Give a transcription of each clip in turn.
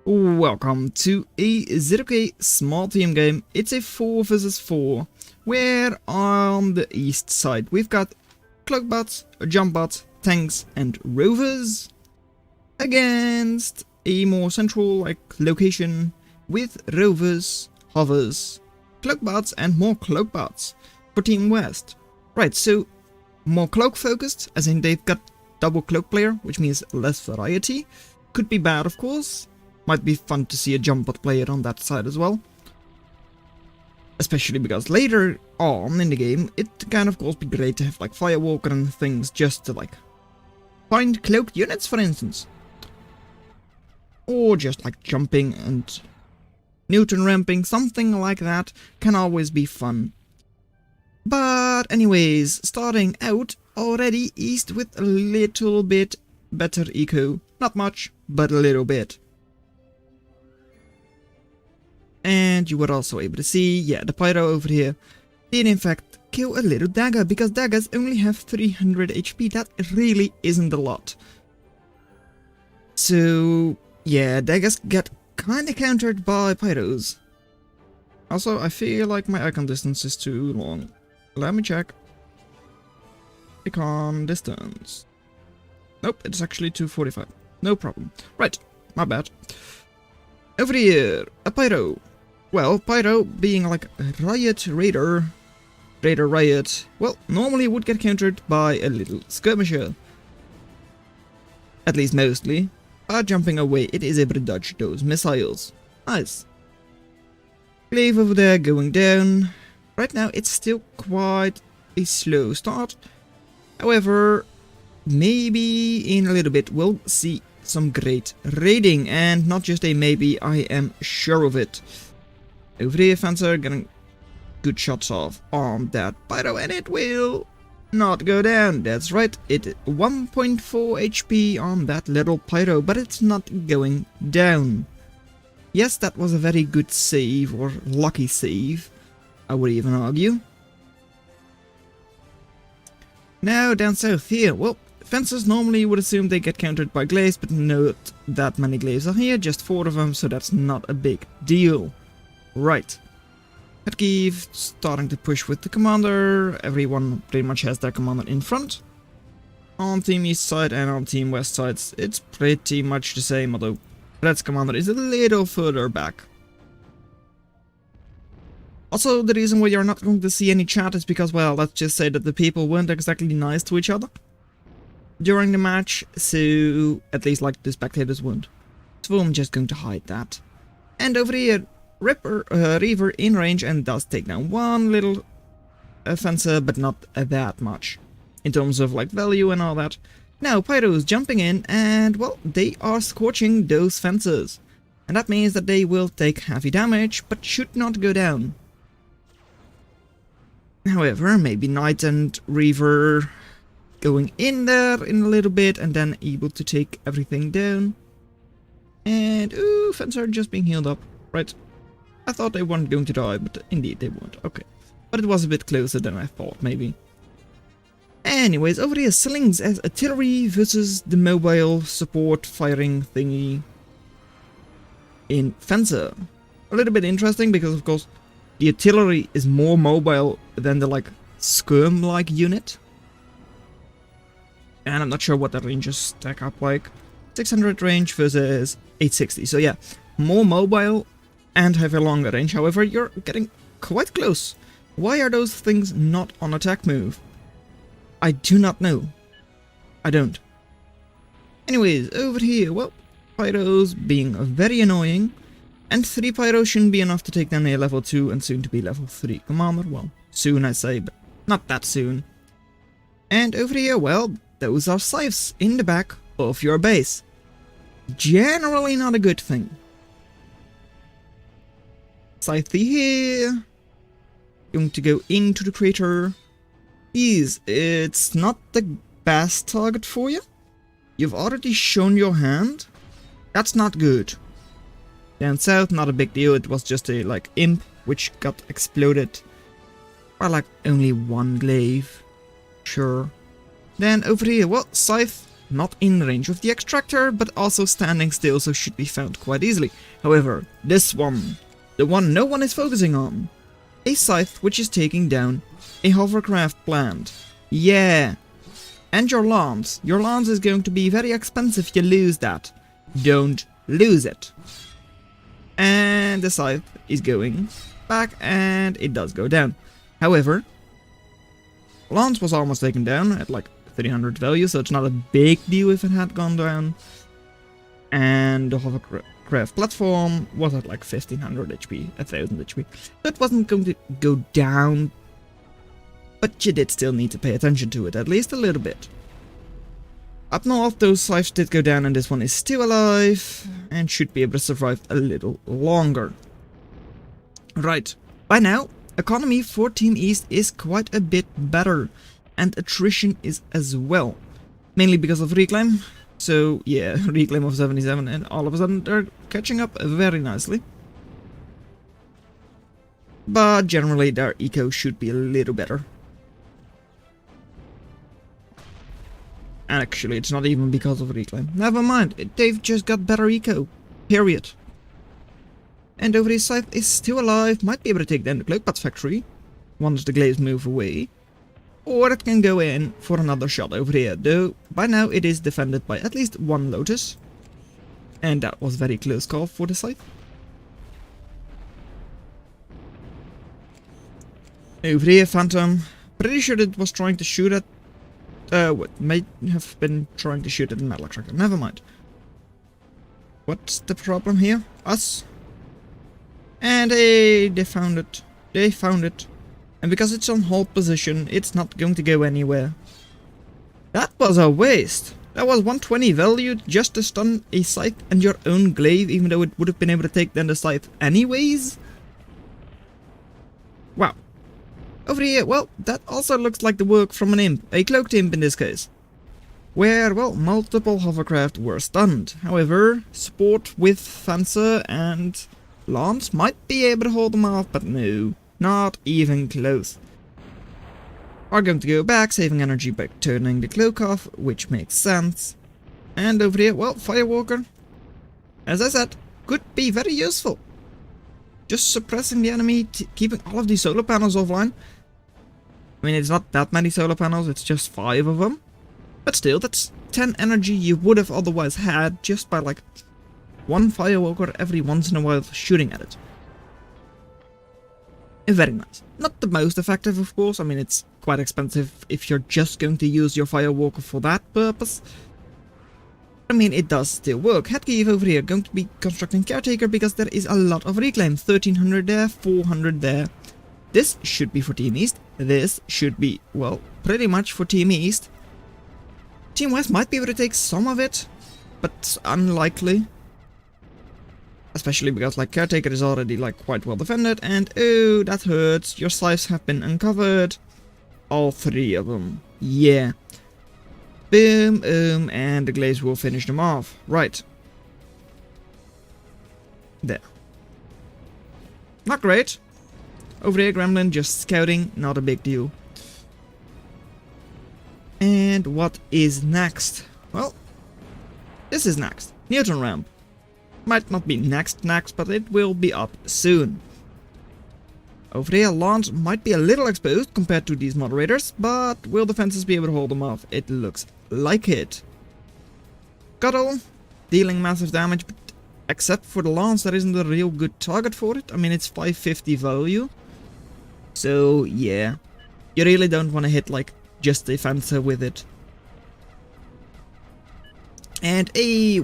Welcome to a zerok small team game. It's a 4 versus 4, where on the east side we've got cloakbots, jumpbots, tanks and rovers against a more central location with rovers, hovers, cloakbots and more cloakbots for Team West. Right, so more cloak focused, as in they've got double cloak player, which means less variety. Could be bad, of course. Might be fun to see a jumpbot player on that side as well. Especially because later on in the game, it can of course be great to have like Firewalker and things just to like find cloaked units, for instance. Or just like jumping and Newton ramping, something like that can always be fun. But anyways, starting out already east with a little bit better eco. Not much, but a little bit. And you were also able to see, yeah, the pyro over here did in fact kill a little dagger, because daggers only have 300 HP. That really isn't a lot. So, yeah, daggers get kinda countered by pyros. Also, I feel like my icon distance is too long. Let me check. Icon distance. Nope, it's actually 245. No problem. Right, my bad. Over here, a pyro. Well, pyro being like a raider riot, well, normally would get countered by a little skirmisher. At least mostly. But jumping away, it is able to dodge those missiles. Nice. Glaive over there going down. Right now, it's still quite a slow start. However, maybe in a little bit we'll see some great raiding, and not just a maybe, I am sure of it. Over here, Fencer getting good shots off on that pyro, and it will not go down. That's right, it 1.4 HP on that little pyro, but it's not going down. Yes, that was a very good save, or lucky save, I would even argue. Now down south here, well, fencers normally would assume they get countered by glaives, but not that many glaives are here, just 4 of them, so that's not a big deal. Right. Kharkiv starting to push with the commander. Everyone pretty much has their commander in front. On team east side and on team west sides, it's pretty much the same, although Red's commander is a little further back. Also, the reason why you're not going to see any chat is because, well, let's just say that the people weren't exactly nice to each other during the match, so at least like the spectators weren't. So I'm just going to hide that. And over here, Reaver in range and does take down one little fencer, but not that much in terms of like value and all that. Now pyros jumping in, and well, they are scorching those fencers, and that means that they will take heavy damage, but should not go down. However, maybe Knight and Reaver going in there in a little bit and then able to take everything down. And ooh, fencer just being healed up. Right. I thought they weren't going to die, but indeed they weren't. Okay. But it was a bit closer than I thought, maybe. Anyways, over here, slings as artillery versus the mobile support firing thingy in Fencer. A little bit interesting because, of course, the artillery is more mobile than the, like, skirm-like unit. And I'm not sure what the ranges stack up like. 600 range versus 860. So yeah, more mobile and have a longer range. However, you're getting quite close. Why are those things not on attack move? I do not know. I don't. Anyways, over here, well, pyros being very annoying. And 3 pyros shouldn't be enough to take down a level 2 and soon to be level 3 commander. Well, soon I say, but not that soon. And over here, well, those are scythes in the back of your base. Generally not a good thing. Scythe here. Going to go into the crater. It's not the best target for you. You've already shown your hand. That's not good. Down south, not a big deal. It was just a like imp which got exploded by like only 1 glaive. Sure. Then over here, well, scythe not in range of the extractor, but also standing still, so should be found quite easily. However, this one, the one no one is focusing on, a scythe which is taking down a hovercraft plant. Yeah. And your lance. Your lance is going to be very expensive if you lose that. Don't lose it. And the scythe is going back, and it does go down. However, lance was almost taken down at like 300 value, so it's not a big deal if it had gone down. And the hovercraft platform was at like 1500 HP, 1000 HP. So it wasn't going to go down, but you did still need to pay attention to it, at least a little bit. Up north, those scythes did go down, and this one is still alive, and should be able to survive a little longer. Right, by now, economy for Team East is quite a bit better, and attrition is as well. Mainly because of reclaim, so yeah, reclaim of 77, and all of a sudden they're catching up very nicely. But generally their eco should be a little better. And actually, it's not even because of reclaim. Never mind, they've just got better eco. Period. And over his scythe is still alive, might be able to take down the Cloakpad factory once the glaives move away. Or it can go in for another shot over here, though by now it is defended by at least one Lotus. And that was very close call for the scythe. Over here, Phantom. Pretty sure it was trying to shoot at what may have been trying to shoot at the metal extractor. Never mind. What's the problem here? Us? And they found it. They found it. And because it's on hold position, it's not going to go anywhere. That was a waste. That was 120 value just to stun a scythe and your own glaive, even though it would have been able to take down the scythe anyways. Wow. Over here, well, that also looks like the work from an imp, a cloaked imp in this case. Where, well, multiple hovercraft were stunned. However, support with Fencer and Lance might be able to hold them off, but no, not even close. Are going to go back, saving energy by turning the cloak off, which makes sense. And over here, well, Firewalker, as I said, could be very useful. Just suppressing the enemy, keeping all of these solar panels offline. I mean, it's not that many solar panels, it's just 5 of them. But still, that's 10 energy you would have otherwise had just by like one Firewalker every once in a while shooting at it. Very nice. Not the most effective, of course. I mean, it's quite expensive if you're just going to use your Firewalker for that purpose. I mean, it does still work. Headkeep over here, going to be constructing Caretaker because there is a lot of reclaim. 1300 there, 400 there. This should be for Team East. This should be, well, pretty much for Team East. Team West might be able to take some of it, but unlikely. Especially because, like, Caretaker is already, like, quite well defended, and oh, that hurts. Your scythes have been uncovered. All 3 of them. Yeah. Boom, and the glaives will finish them off. Right. There. Not great. Over here, Gremlin just scouting, not a big deal. And what is next? Well, this is next. Newton ramp. Might not be next, but it will be up soon. Over here, Lance might be a little exposed compared to these moderators, but will defenses be able to hold them off? It looks like it. Cuddle, dealing massive damage, but except for the Lance, there isn't a real good target for it. I mean, it's 550 value. So, yeah. You really don't want to hit, like, just a fencer with it. And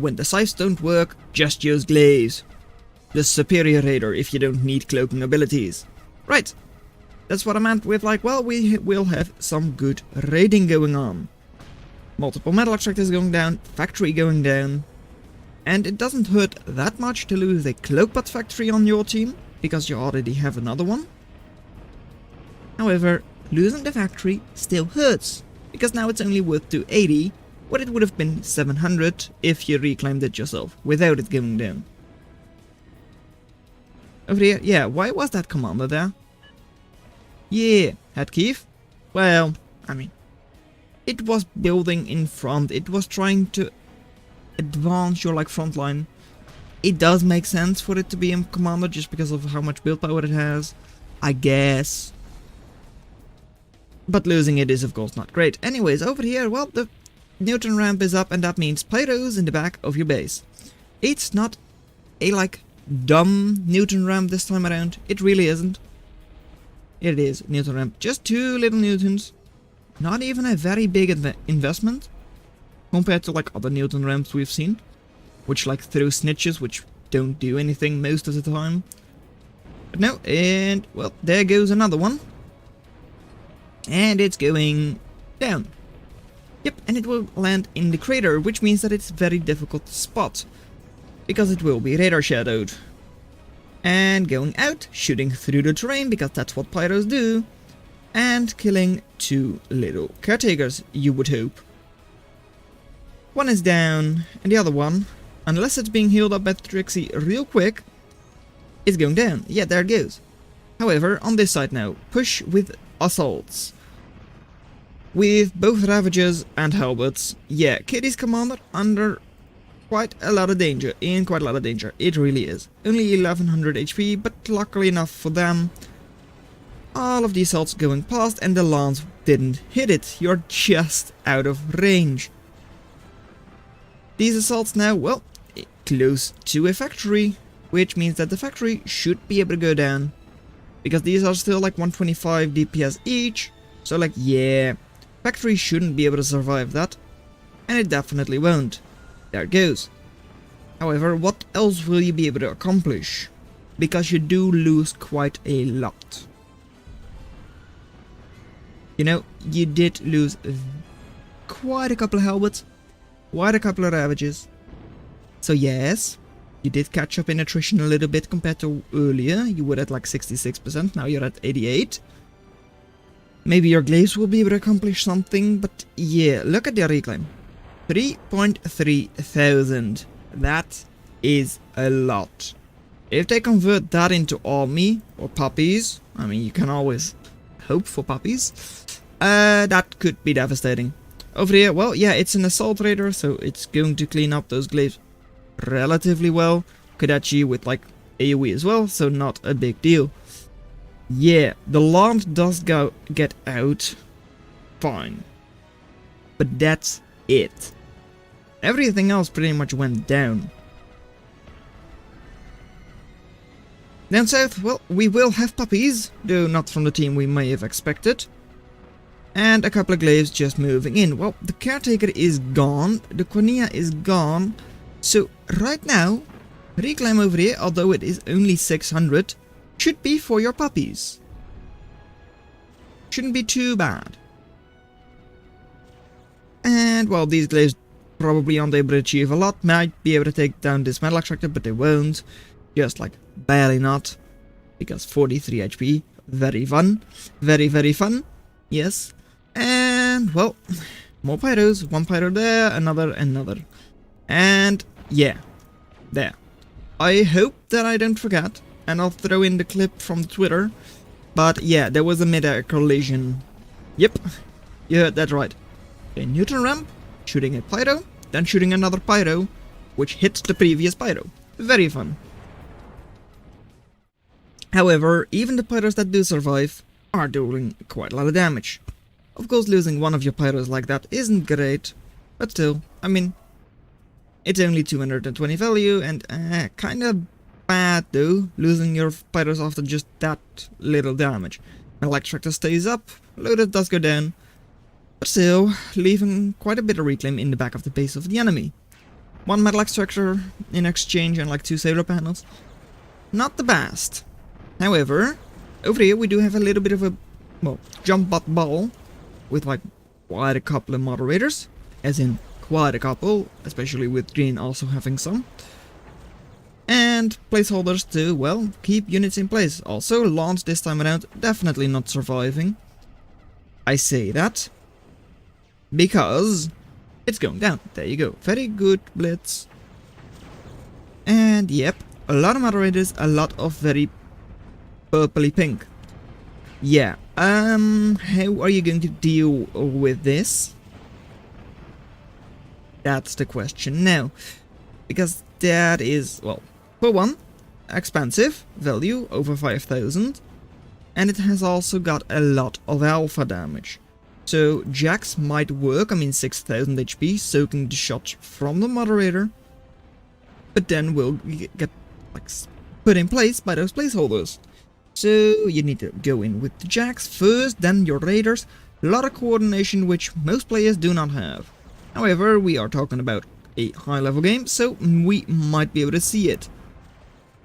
when the scythes don't work, just use glaives. The superior raider if you don't need cloaking abilities. Right. That's what I meant with, like, well, we will have some good raiding going on. Multiple metal extractors going down, factory going down. And it doesn't hurt that much to lose a Cloakpad factory on your team, because you already have another one. However, losing the factory still hurts, because now it's only worth 280, where it would have been 700 if you reclaimed it yourself, without it going down. Over here, yeah, why was that commander there? Yeah, Headkeep? Well, I mean, it was building in front. It was trying to advance your like front line. It does make sense for it to be a commander just because of how much build power it has, I guess. But losing it is of course not great. Anyways, over here, well, the Newton ramp is up and that means pyros in the back of your base. It's not a like dumb Newton ramp this time around. It really isn't. It is Newton ramp. Just 2 little Newtons. Not even a very big investment compared to like other Newton ramps we've seen, which like throw snitches which don't do anything most of the time. But no, and well, there goes another one. And it's going down. Yep, and it will land in the crater, which means that it's very difficult to spot, because it will be radar shadowed. And going out, shooting through the terrain, because that's what pyros do, and killing 2 little caretakers, you would hope. One is down, and the other one, unless it's being healed up by Trixie real quick, is going down. Yeah, there it goes. However, on this side now, push with assaults. With both Ravagers and Halberds. Yeah, Kitty's commander under quite a lot of danger. It really is. Only 1100 HP, but luckily enough for them, all of the assaults going past and the lance didn't hit it. You're just out of range. These assaults now, well, close to a factory, which means that the factory should be able to go down, because these are still like 125 DPS each, so like, yeah, factory shouldn't be able to survive that, and it definitely won't. There it goes. However, what else will you be able to accomplish? Because you do lose quite a lot. You know, you did lose quite a couple of Halberds, quite a couple of Ravages. So yes, you did catch up in attrition a little bit compared to earlier. You were at like 66%, now you're at 88%. Maybe your glaives will be able to accomplish something, but yeah, look at the reclaim. 3.3 thousand. That is a lot. If they convert that into army or puppies, I mean, you can always hope for puppies, that could be devastating. Over here, well, yeah, it's an assault raider, so it's going to clean up those glaives relatively well. Kodachi with like AoE as well, so not a big deal. Yeah, the lance does get out fine, but that's it. Everything else pretty much went down. Down south, well, we will have puppies, though not from the team we may have expected. And a couple of glaives just moving in. Well, the caretaker is gone, the Quinea is gone, so right now, reclaim over here, although it is only 600, should be for your puppies. Shouldn't be too bad. And, well, these glaives probably aren't able to achieve a lot. Might be able to take down this metal extractor, but they won't. Just, like, barely not. Because 43 HP. Very fun. Very, very fun. Yes. And, well, more pyros. One pyro there, another. And, yeah. There. I hope that I don't forget. And I'll throw in the clip from Twitter. But, yeah, there was a mid-air collision. Yep. You heard that right. A Newton ramp, shooting a pyro, then shooting another pyro, which hit the previous pyro. Very fun. However, even the pyros that do survive are doing quite a lot of damage. Of course, losing one of your pyros like that isn't great, but still, I mean, it's only 220 value, and kinda bad though, losing your pyros after just that little damage. Metal extractor stays up, loader does go down, but still, leaving quite a bit of reclaim in the back of the base of the enemy. One metal extractor in exchange and like 2 solar panels. Not the best. However, over here we do have a little bit of a, well, jump bot ball with like quite a couple of moderators, as in quite a couple, especially with green also having some. And placeholders to, well, keep units in place. Also, Lance this time around definitely not surviving. I say that because it's going down. There you go. Very good blitz. And yep, a lot of moderators, a lot of very purpley pink. Yeah, how are you going to deal with this? That's the question now. Because that is, well, for one, expensive, value over 5,000, and it has also got a lot of alpha damage. So Jax might work, I mean 6,000 HP, soaking the shot from the moderator, but then will get like put in place by those placeholders. So you need to go in with the Jax first, then your raiders. A lot of coordination which most players do not have. However, we are talking about a high level game, so we might be able to see it.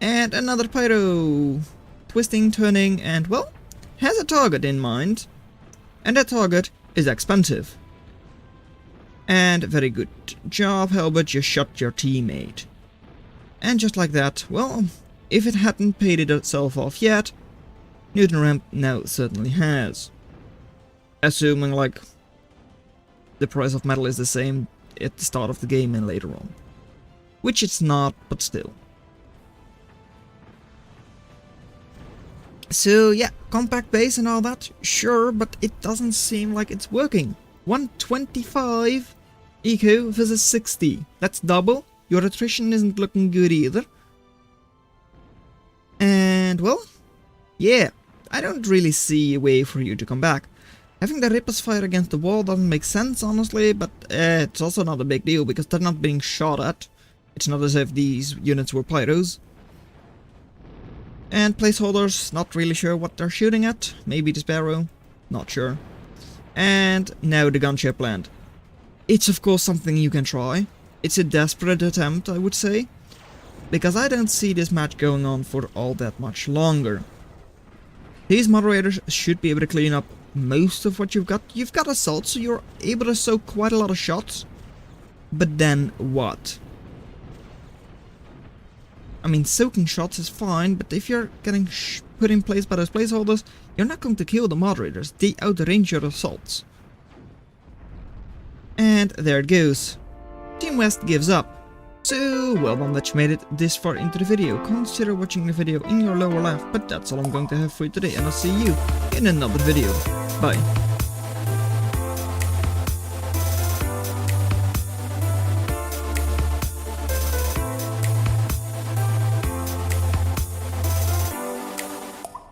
And another pyro, twisting, turning, and well, has a target in mind. And that target is expensive. And very good job, Helbert, you shot your teammate. And just like that, well, if it hadn't paid itself off yet, Newton Ramp now certainly has. Assuming like the price of metal is the same at the start of the game and later on. Which it's not, but still. So yeah, compact base and all that, sure, but it doesn't seem like it's working. 125 eco versus 60. That's double. Your attrition isn't looking good either. And well, yeah, I don't really see a way for you to come back. Having the Rippers fire against the wall doesn't make sense, honestly, but it's also not a big deal because they're not being shot at. It's not as if these units were pyros. And placeholders, not really sure what they're shooting at. Maybe the Sparrow, not sure. And now the gunship land. It's of course something you can try. It's a desperate attempt, I would say. Because I don't see this match going on for all that much longer. These moderators should be able to clean up most of what you've got. You've got assault, so you're able to soak quite a lot of shots. But then what? I mean, soaking shots is fine, but if you're getting put in place by those placeholders, you're not going to kill the moderators. They outrange your assaults. And there it goes. Team West gives up. So, well done that you made it this far into the video. Consider watching the video in your lower left, but that's all I'm going to have for you today, and I'll see you in another video. Bye.